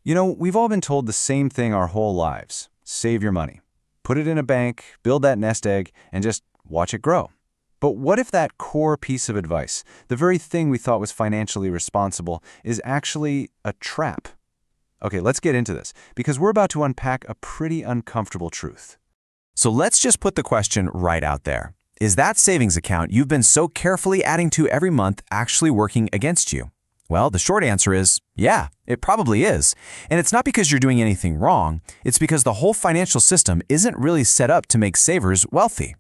We've all been told the same thing our whole lives. Save your money. Put it in a bank, build that nest egg, and just watch it grow. But what if that core piece of advice, the very thing we thought was financially responsible, is actually a trap? Okay, let's get into this, because we're about to unpack a pretty uncomfortable truth. So let's just put the question right out there. Is that savings account you've been so carefully adding to every month actually working against you? Well, the short answer is, yeah, it probably is. And it's not because you're doing anything wrong, it's because the whole financial system isn't really set up to make savers wealthy.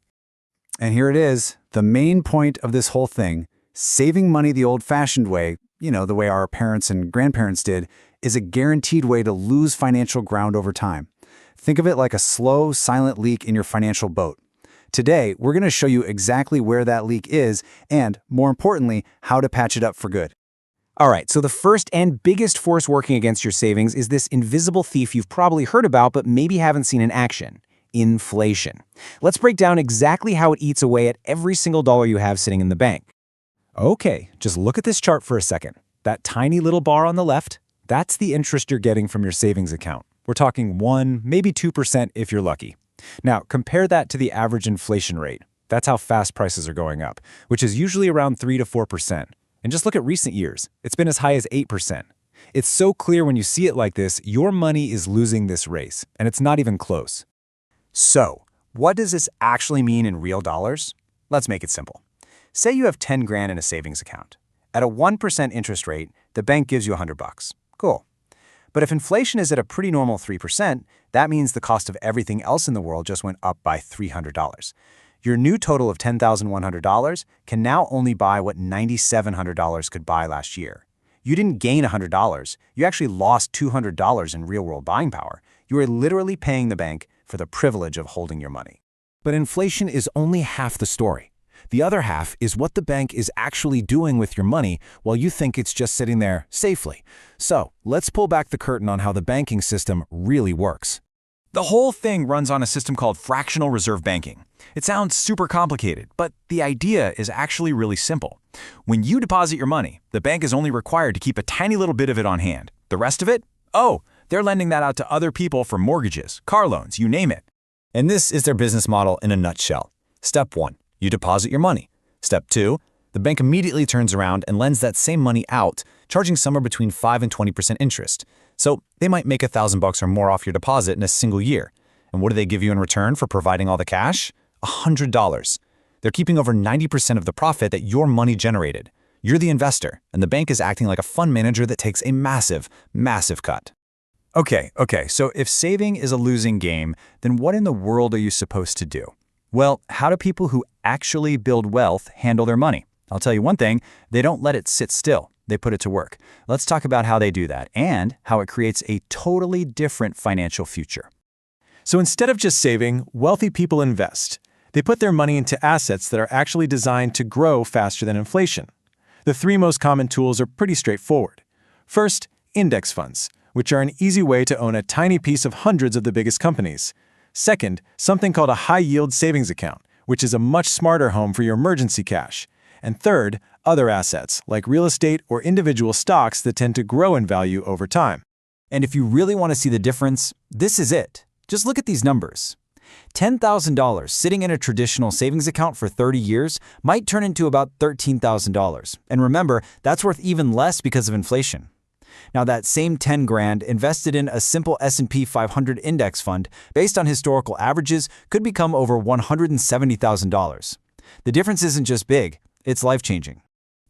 And here it is, the main point of this whole thing. Saving money the old-fashioned way, the way our parents and grandparents did, is a guaranteed way to lose financial ground over time. Think of it like a slow, silent leak in your financial boat. Today, we're going to show you exactly where that leak is and, more importantly, how to patch it up for good. All right, so the first and biggest force working against your savings is this invisible thief you've probably heard about but maybe haven't seen in action: inflation. Let's break down exactly how it eats away at every single dollar you have sitting in the bank. Okay, just look at this chart for a second. That tiny little bar on the left, that's the interest you're getting from your savings account. We're talking 1, maybe 2% if you're lucky. Now, compare that to the average inflation rate. That's how fast prices are going up, which is usually around 3 to 4%. And just look at recent years. It's been as high as 8%. It's so clear when you see it like this, your money is losing this race, and it's not even close. So, what does this actually mean in real dollars? Let's make it simple. Say you have 10 grand in a savings account. At a 1% interest rate, the bank gives you $100. Cool. But if inflation is at a pretty normal 3%, that means the cost of everything else in the world just went up by $300. Your new total of $10,100 can now only buy what $9,700 could buy last year. You didn't gain $100, you actually lost $200 in real-world buying power. You are literally paying the bank for the privilege of holding your money. But inflation is only half the story. The other half is what the bank is actually doing with your money while you think it's just sitting there safely. So, let's pull back the curtain on how the banking system really works. The whole thing runs on a system called fractional reserve banking. It sounds super complicated, but the idea is actually really simple. When you deposit your money, the bank is only required to keep a tiny little bit of it on hand. The rest of it? Oh, they're lending that out to other people for mortgages, car loans, you name it. And this is their business model in a nutshell. Step 1, you deposit your money. Step 2, the bank immediately turns around and lends that same money out, charging somewhere between 5 and 20% interest. So they might make $1,000 or more off your deposit in a single year. And what do they give you in return for providing all the cash? $100. They're keeping over 90% of the profit that your money generated. You're the investor, and the bank is acting like a fund manager that takes a massive, massive cut. Okay, so if saving is a losing game, then what in the world are you supposed to do? Well, how do people who actually build wealth handle their money? I'll tell you one thing, they don't let it sit still. They put it to work. Let's talk about how they do that and how it creates a totally different financial future. So instead of just saving, wealthy people invest. They put their money into assets that are actually designed to grow faster than inflation. The 3 most common tools are pretty straightforward. First, index funds, which are an easy way to own a tiny piece of hundreds of the biggest companies. Second, something called a high-yield savings account, which is a much smarter home for your emergency cash. And third, other assets, like real estate or individual stocks that tend to grow in value over time. And if you really want to see the difference, this is it. Just look at these numbers. $10,000 sitting in a traditional savings account for 30 years might turn into about $13,000. And remember, that's worth even less because of inflation. Now that same 10 grand invested in a simple S&P 500 index fund based on historical averages could become over $170,000. The difference isn't just big, it's life-changing.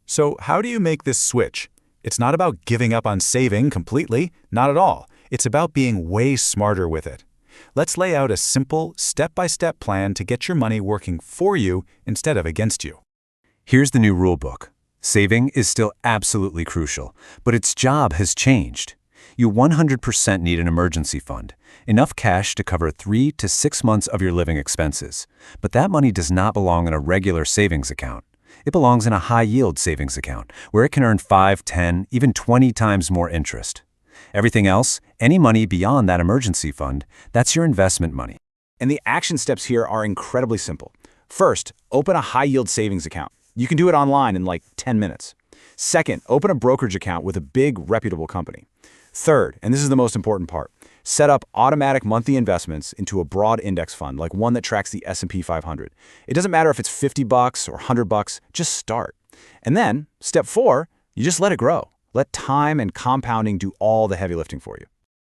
So how do you make this switch? It's not about giving up on saving completely, not at all. It's about being way smarter with it. Let's lay out a simple, step-by-step plan to get your money working for you instead of against you. Here's the new rule book. Saving is still absolutely crucial, but its job has changed. You 100% need an emergency fund, enough cash to cover 3 to 6 months of your living expenses. But that money does not belong in a regular savings account. It belongs in a high-yield savings account, where it can earn 5, 10, even 20 times more interest. Everything else, any money beyond that emergency fund, that's your investment money. And the action steps here are incredibly simple. First, open a high-yield savings account. You can do it online in like 10 minutes. Second, open a brokerage account with a big, reputable company. Third, and this is the most important part, set up automatic monthly investments into a broad index fund, like one that tracks the S&P 500. It doesn't matter if it's $50 or $100, just start. And then, step 4, you just let it grow. Let time and compounding do all the heavy lifting for you.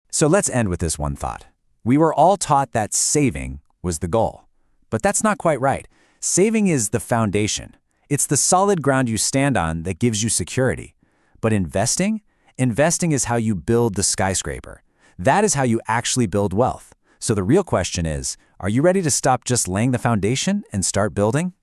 So let's end with this one thought. We were all taught that saving was the goal. But that's not quite right. Saving is the foundation. It's the solid ground you stand on that gives you security. But investing is how you build the skyscraper. That is how you actually build wealth. So the real question is, are you ready to stop just laying the foundation and start building?